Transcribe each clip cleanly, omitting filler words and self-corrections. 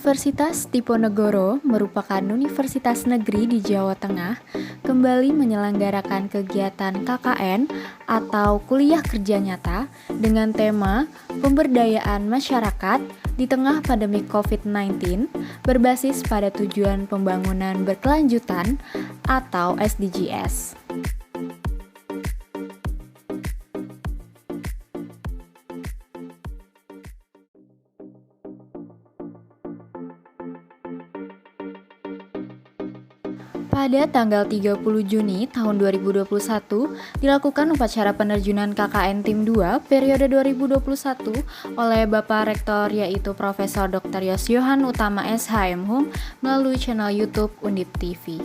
Universitas Diponegoro merupakan universitas negeri di Jawa Tengah, kembali menyelenggarakan kegiatan KKN atau kuliah kerja nyata dengan tema pemberdayaan masyarakat di tengah pandemi COVID-19 berbasis pada tujuan pembangunan berkelanjutan atau SDGs. Pada tanggal 30 Juni tahun 2021, dilakukan upacara penerjunan KKN Tim 2 periode 2021 oleh Bapak Rektor yaitu Profesor Dr. Yosyohan Utama SHM Hum melalui channel YouTube Undip TV.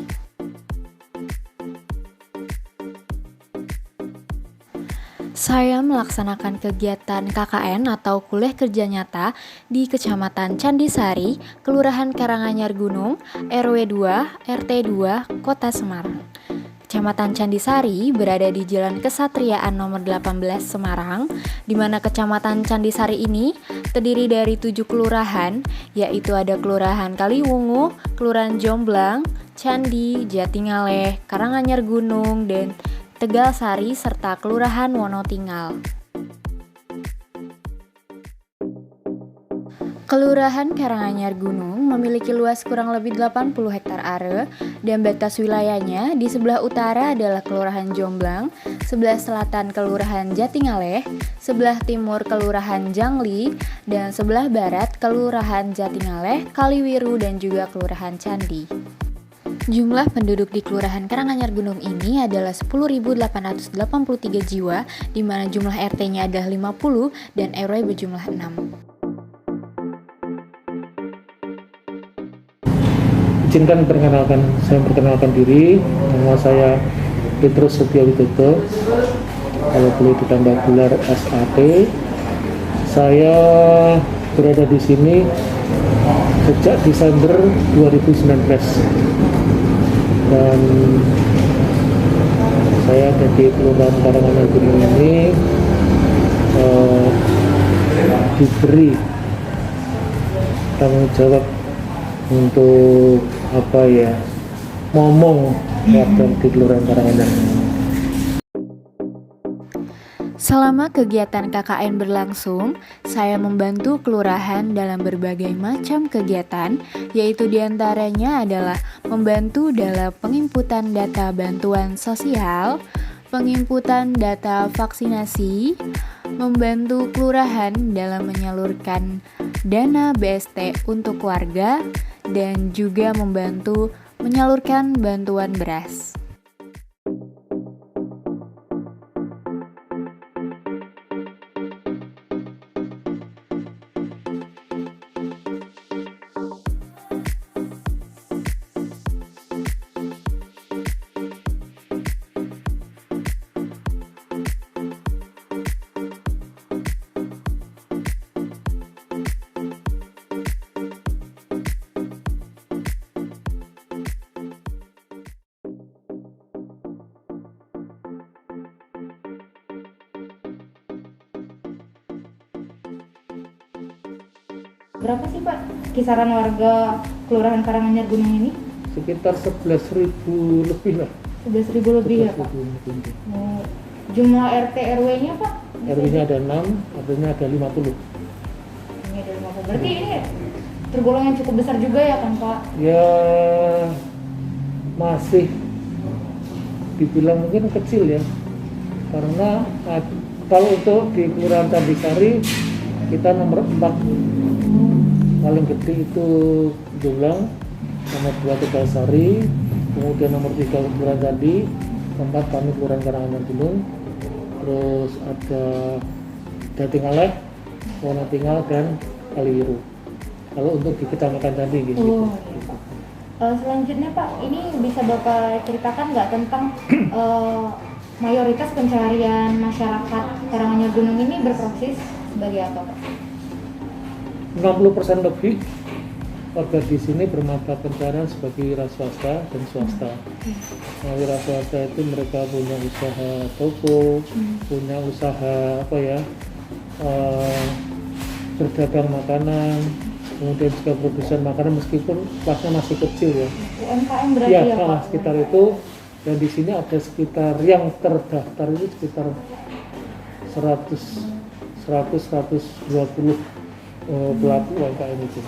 Saya melaksanakan kegiatan KKN atau kuliah kerja nyata di Kecamatan Candisari, Kelurahan Karanganyar Gunung, RW 2, RT 2, Kota Semarang. Kecamatan Candisari berada di Jalan Kesatriaan nomor 18 Semarang, di mana Kecamatan Candisari ini terdiri dari 7 kelurahan, yaitu ada Kelurahan Kaliwungu, Kelurahan Jomblang, Candi, Jatingaleh, Karanganyar Gunung, dan Tegalsari, serta Kelurahan Wonotinggal. Kelurahan Karanganyar Gunung memiliki luas kurang lebih 80 hektar are dan batas wilayahnya di sebelah utara adalah Kelurahan Jomblang, sebelah selatan Kelurahan Jatingaleh, sebelah timur Kelurahan Jangli, dan sebelah barat Kelurahan Jatingaleh, Kaliwiru, dan juga Kelurahan Candi. Jumlah penduduk di Kelurahan Karanganyar Gunung ini adalah 10.883 jiwa, di mana jumlah RT-nya adalah 50 dan RW berjumlah 6. Izinkan saya memperkenalkan diri. Nama saya Petrus Setio Widodo, kalau boleh ditambah gelar SAT. Saya berada di sini sejak Desember 2019 dan saya dari Kelurahan Karanganyar Gunung ini diberi tanggung jawab untuk ngomong di Kelurahan Karanganyar. Selama kegiatan KKN berlangsung, saya membantu kelurahan dalam berbagai macam kegiatan, yaitu diantaranya adalah membantu dalam penginputan data bantuan sosial, penginputan data vaksinasi, membantu kelurahan dalam menyalurkan dana BST untuk warga, dan juga membantu menyalurkan bantuan beras. Berapa sih Pak kisaran warga Kelurahan Karanganyar Gunung ini? Sekitar 11.000 lebih lah. 11.000 lebih ya Pak? Jumlah RT RW-nya Pak? RW-nya ada 6, RT-nya ada 50. Ini ada 50. Berarti ini tergolong yang cukup besar juga ya kan Pak? Ya masih dibilang mungkin kecil ya, karena kalau untuk di Kelurahan Candisari kita nomor 4, paling gede itu Jomblang, nomor 2 Tegalsari, kemudian nomor 3 Kelurahan Candi, keempat kami Kelurahan Karanganyar Gunung, terus ada Jatingaleh, Wonotinggal, dan Kaliwiru. Kalau untuk di Kecamatan Candi gitu. Selanjutnya Pak, ini bisa Bapak ceritakan nggak tentang mayoritas pencaharian masyarakat Karanganyar Gunung ini berproses sebagai apa Pak? 60% lebih warga di sini bermata pencarian sebagai wira swasta dan swasta. Nah, wira swasta itu mereka punya usaha toko, punya usaha berdagang makanan, kemudian juga produsen makanan meskipun kelasnya masih kecil ya. UMKM berarti Ya, ya Pak? sekitar itu. Dan di sini ada sekitar yang terdaftar itu sekitar 120 pelaku UMKM itu.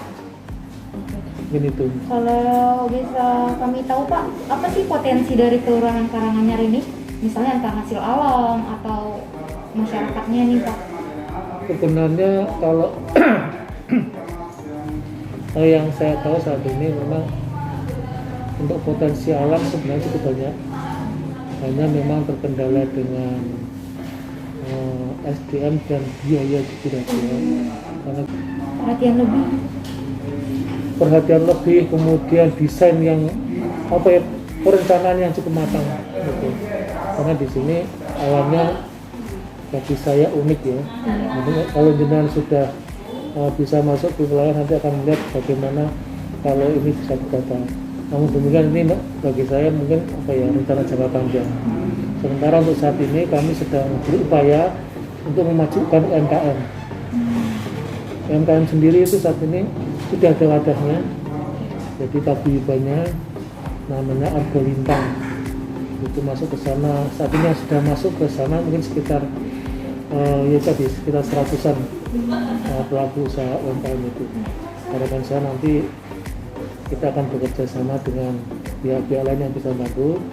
Ini tuh. Kalau bisa kami tahu Pak, apa sih potensi dari Kelurahan Karanganyar ini? Misalnya entah hasil alam atau masyarakatnya nih Pak? Sebenarnya kalau yang saya tahu saat ini memang untuk potensi alam sebenarnya cukup banyak. Hanya memang terkendala dengan SDM dan biaya kira-kira. Karena perhatian lebih, kemudian desain yang perencanaan yang cukup matang gitu. Karena di sini alamnya bagi saya unik ya. Jadi kalau jenengan sudah bisa masuk ke wilayah nanti akan melihat bagaimana kalau ini bisa ditata. Namun demikian ini bagi saya mungkin rencana jangka panjang. Sementara untuk saat ini kami sedang berupaya untuk memajukan UMKM. UMKM sendiri itu saat ini sudah ada wadahnya, jadi paguyubannya namanya Argo Lintang. Itu masuk ke sana, saat ini sudah masuk ke sana mungkin sekitar sekitar 100-an pelaku usaha UMKM itu. Harapan saya nanti kita akan bekerja sama dengan pihak-pihak lain yang bisa bantu.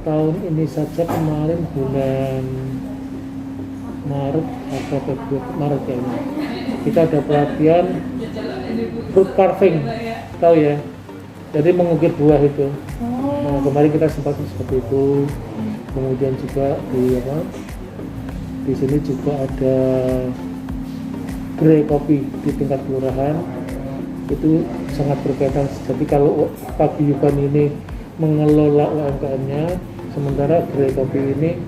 Tahun ini saja kemarin bulan Maret atau Februari, Maret kayaknya, kita ada pelatihan fruit carving, tahu ya? Jadi mengukir buah itu. Nah, kemarin kita sempat seperti itu. Kemudian juga di sini juga ada gerai kopi di tingkat kelurahan. Itu sangat berkaitan. Jadi kalau paguyuban ini mengelola UMKM-nya, sementara gerai kopi ini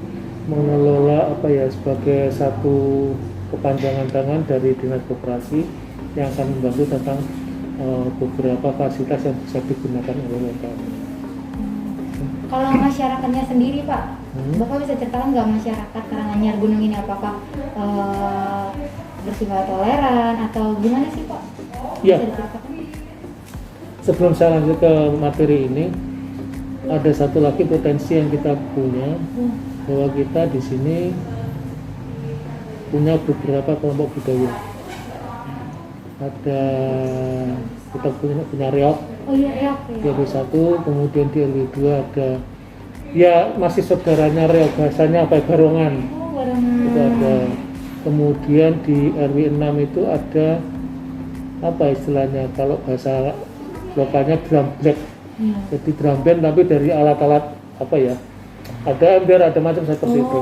mengelola sebagai satu kepanjangan tangan dari dinas koperasi yang akan membantu tentang beberapa fasilitas yang bisa digunakan oleh UMKM. Kalau masyarakatnya sendiri Pak, Bapak bisa ceritakan nggak masyarakat Karanganyar Gunung ini apakah bersifat toleran atau gimana sih Pak? Ya. Sebelum saya lanjut ke materi ini, ada satu lagi potensi yang kita punya, bahwa kita di sini punya beberapa kelompok budaya. Ada kita punya reok. Oh iya, reok. Di RW 1, kemudian di RW 2 ada masih saudaranya reok, bahasanya barongan. Oh, barongan. Itu ada. Kemudian di RW 6 itu ada istilahnya kalau bahasa lokalnya drum black. Jadi drum band tapi dari alat-alat ada ember, ada macam seperti itu.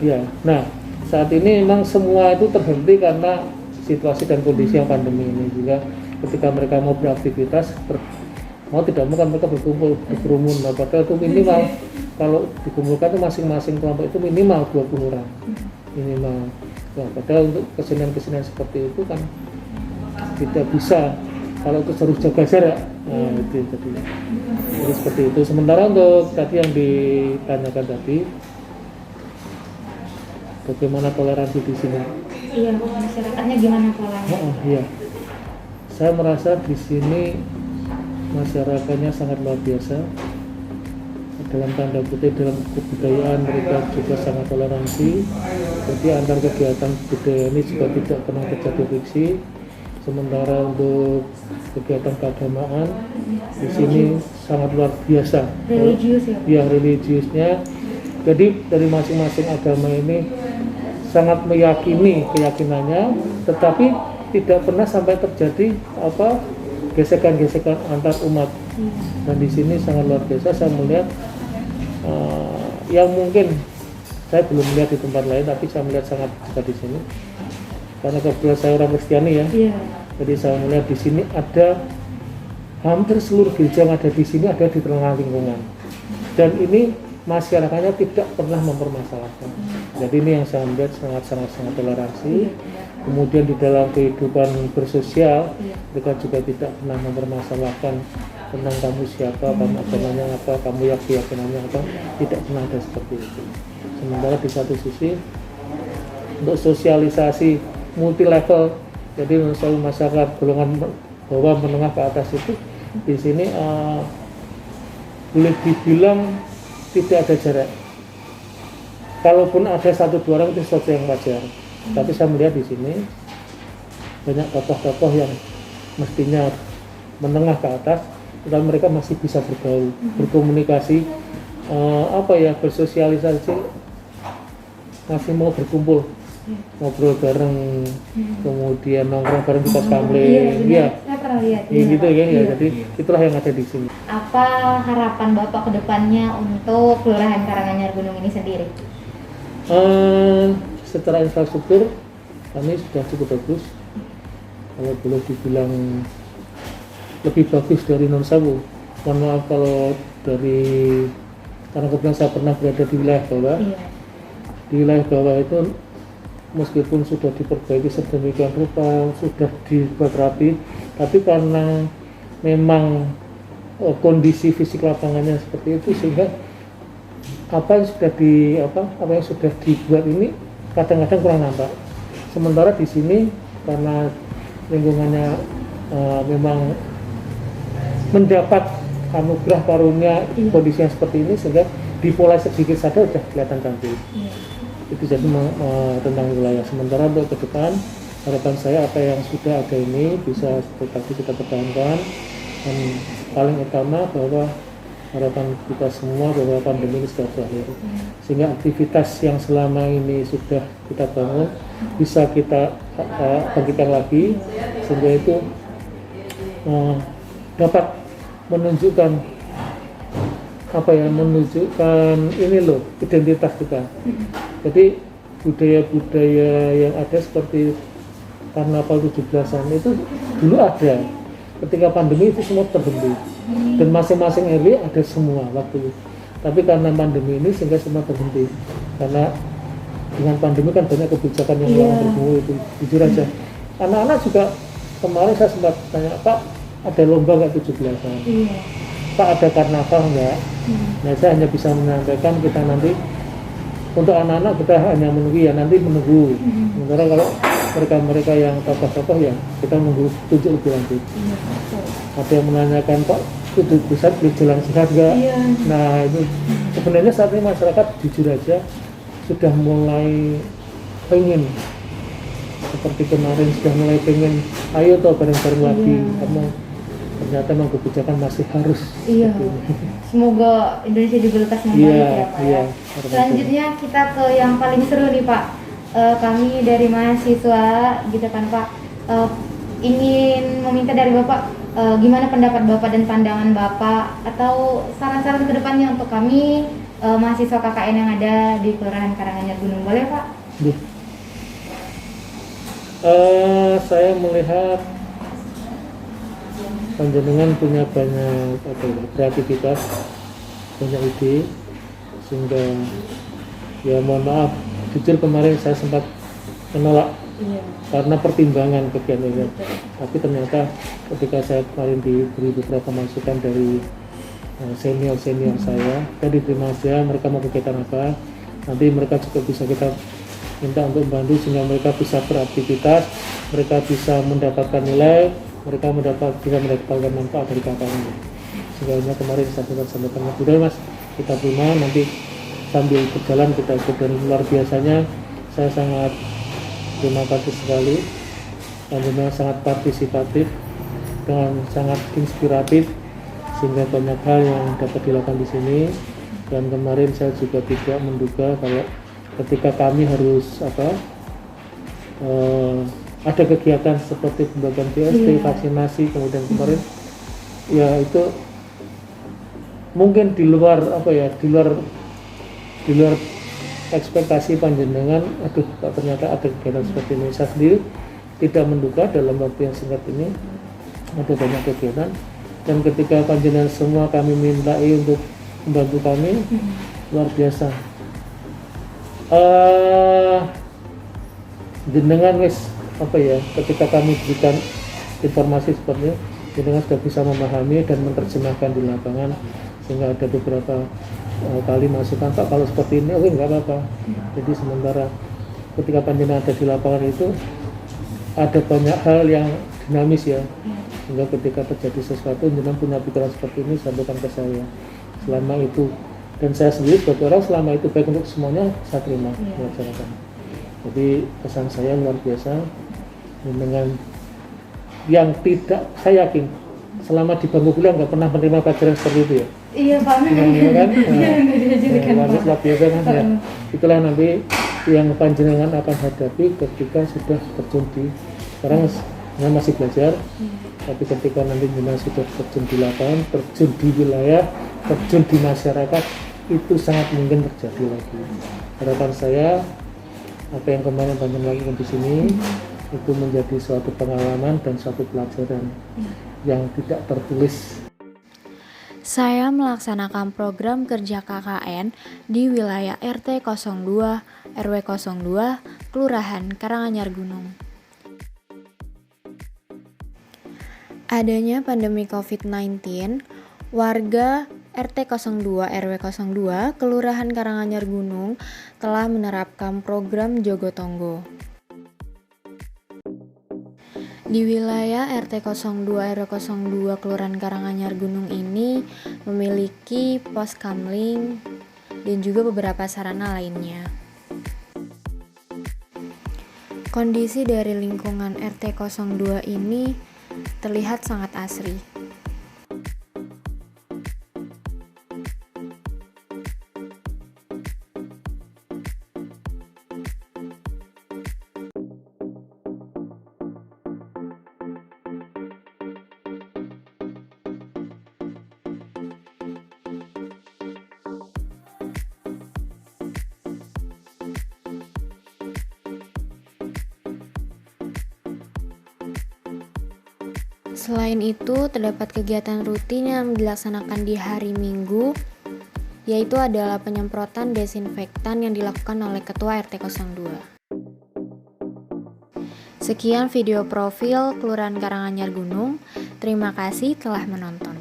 Ya. Nah, saat ini memang semua itu terhenti karena situasi dan kondisi yang pandemi ini juga. Ketika mereka mau beraktivitas, mau tidak mau kan mereka berkerumun. Nah, padahal itu minimal kalau dikumpulkan itu masing-masing kelompok itu minimal 20 orang minimal. Nah, padahal untuk kesenian-kesenian seperti itu kan tidak bisa kalau itu harus jaga jarak. Nah, itu jadi seperti itu. Sementara untuk tadi yang ditanyakan tadi, bagaimana toleransi di sini? Iya, masyarakatnya gimana polanya? Iya, saya merasa di sini masyarakatnya sangat luar biasa. Dalam tanda kutip, dalam kebudayaan mereka juga sangat toleransi. Jadi antar kegiatan budaya ini juga tidak pernah terjadi friksi. Sementara untuk kegiatan keagamaan di sini sangat luar biasa. Religius ya? Ya, religiusnya. Jadi dari masing-masing agama ini sangat meyakini keyakinannya, tetapi tidak pernah sampai terjadi gesekan-gesekan antar umat. Dan di sini sangat luar biasa. Saya melihat yang mungkin saya belum melihat di tempat lain, tapi saya melihat sangat juga di sini. Karena kebetulan saya orang Kristiani ya. Jadi saya melihat di sini ada hampir seluruh gereja yang ada di sini ada di tengah lingkungan. Dan ini masyarakatnya tidak pernah mempermasalahkan. Jadi ini yang saya lihat sangat toleransi. Kemudian di dalam kehidupan bersosial mereka juga tidak pernah mempermasalahkan tentang kamu siapa, kamu agamanya apa, kamu keyakinannya apa, tidak pernah ada seperti itu. Sementara di satu sisi untuk sosialisasi multi level Jadi untuk masyarakat golongan bawah menengah ke atas itu di sini boleh dibilang tidak ada jarak. Kalaupun ada 1-2 orang itu sesuatu yang wajar. Tapi saya melihat di sini banyak tokoh-tokoh yang mestinya menengah ke atas, tetapi mereka masih bisa bergaul, berkomunikasi, bersosialisasi, masih mau berkumpul, ngobrol bareng, kemudian nongkrong bareng di pos kamling, saya pernah lihat. Gitu ya. Jadi itulah yang ada di sini. Apa harapan Bapak ke depannya untuk Kelurahan Karanganyar Gunung ini sendiri? Secara infrastruktur kami sudah cukup bagus, kalau boleh dibilang lebih bagus dari Non Sawu. Mohon maaf kalau karena kebetulan saya pernah berada di wilayah bawah. Di wilayah bawah itu meskipun sudah diperbaiki sedemikian rupa, sudah dibuat rapi, tapi karena memang kondisi fisik lapangannya seperti itu, sehingga apa yang sudah dibuat ini kadang-kadang kurang nampak. Sementara di sini karena lingkungannya memang mendapat anugerah karunia kondisinya seperti ini, sehingga dipolai sedikit saja sudah kelihatan cantik. Itu jadi tentang wilayah. Sementara untuk ke depan harapan saya apa yang sudah ada ini bisa tetap kita pertahankan, dan paling utama bahwa harapan kita semua bahwa pandemi ini sudah berakhir, sehingga aktivitas yang selama ini sudah kita bangun bisa kita bangkitkan lagi, sehingga itu dapat menunjukkan ini loh identitas kita. Jadi budaya-budaya yang ada seperti karnaval 17-an itu dulu ada, ketika pandemi itu semua terhenti dan masing-masing RW ada semua waktu itu. Tapi karena pandemi ini sehingga semua terhenti, karena dengan pandemi kan banyak kebijakan yang berguna itu. Jujur aja, anak-anak juga kemarin saya sempat tanya, Pak ada lomba nggak 17-an? Pak ada karnaval nggak? Nah saya hanya bisa menyampaikan kita nanti untuk anak-anak kita hanya menunggu. Sementara kalau mereka yang tokoh-tokoh ya kita menunggu tunjuk lebih lanjut. Ada yang menanyakan, Pak itu bisa beli jalan sehat nggak? Nah itu sebenarnya saat ini masyarakat jujur aja sudah mulai pengen, seperti kemarin sudah mulai pengen, ayo toh bareng-bareng lagi, karena ternyata memang kebijakan masih harus. Semoga Indonesia juga lekas membaik ya Pak. Selanjutnya kita ke yang paling seru nih Pak. Kami dari mahasiswa gitu kan Pak, ingin meminta dari Bapak gimana pendapat Bapak dan pandangan Bapak atau saran-saran ke depannya untuk kami mahasiswa KKN yang ada di Kelurahan Karanganyar Gunung, boleh Pak? Saya melihat panjenengan punya banyak kreativitas, banyak ide, sehingga ya mohon maaf jujur kemarin saya sempat menolak karena pertimbangan kegiatan ini. Tapi ternyata ketika saya kemarin diberi beberapa masukan dari senior saya, tadi terima saja mereka mau kegiatan apa, nanti mereka juga bisa kita minta untuk membantu sehingga mereka bisa beraktivitas, mereka bisa mendapatkan nilai, mereka bisa mendapatkan manfaat dari KKN. Sehingga kemarin saya sampaikan, udah Mas kita terima, nanti sambil berjalan kita ikut. Dan luar biasanya saya sangat terima kasih sekali, dan memang sangat partisipatif dan sangat inspiratif, sehingga banyak hal yang dapat dilakukan di sini. Dan kemarin saya juga tidak menduga kalau ketika kami harus ada kegiatan seperti pembagian BST, vaksinasi, kemudian kemarin ya itu mungkin di luar ekspektasi panjenengan. Ternyata ada kegiatan seperti ini. Saya sendiri tidak menduga dalam waktu yang singkat ini ada banyak kegiatan, dan ketika panjenengan semua kami mintai untuk membantu kami, luar biasa. Jenengan ketika kami berikan informasi seperti ini, jenengan sudah bisa memahami dan menerjemahkan di lapangan, sehingga ada beberapa kali masukan, Pak kalau seperti ini oke nggak apa-apa. Jadi sementara ketika panjenengan ada di lapangan itu ada banyak hal yang dinamis ya, sehingga ketika terjadi sesuatu jenengan punya pikiran seperti ini sampaikan ke saya. Selama itu, dan saya sendiri sebagai orang selama itu baik untuk semuanya saya terima melaksanakan. Jadi pesan saya luar biasa dengan yang tidak, saya yakin selama di bangku kuliah nggak pernah menerima pelajaran seperti itu ya. Iya Pak. Iya kan? Nggak diajarkan Pak. Luar biasa kan ya. Itulah nanti yang panjenengan akan hadapi ketika sudah terjun di, sekarang masih belajar, tapi ketika nanti jenengan sudah terjun di lapangan, terjun di wilayah, terjun di masyarakat, itu sangat mungkin terjadi lagi. Harapan saya apa yang kemarin panjenengan lakukan di sini itu menjadi suatu pengalaman dan suatu pelajaran yang tidak tertulis. Saya melaksanakan program kerja KKN di wilayah RT 02, RW 02, Kelurahan Karanganyar Gunung. Adanya pandemi COVID-19, warga RT 02, RW 02, Kelurahan Karanganyar Gunung telah menerapkan program Jogotongo. Di wilayah RT 02 RW 02 Kelurahan Karanganyar Gunung ini memiliki pos kamling dan juga beberapa sarana lainnya. Kondisi dari lingkungan RT 02 ini terlihat sangat asri. Selain itu, terdapat kegiatan rutin yang dilaksanakan di hari Minggu, yaitu adalah penyemprotan desinfektan yang dilakukan oleh Ketua RT 02. Sekian video profil Kelurahan Karanganyar Gunung. Terima kasih telah menonton.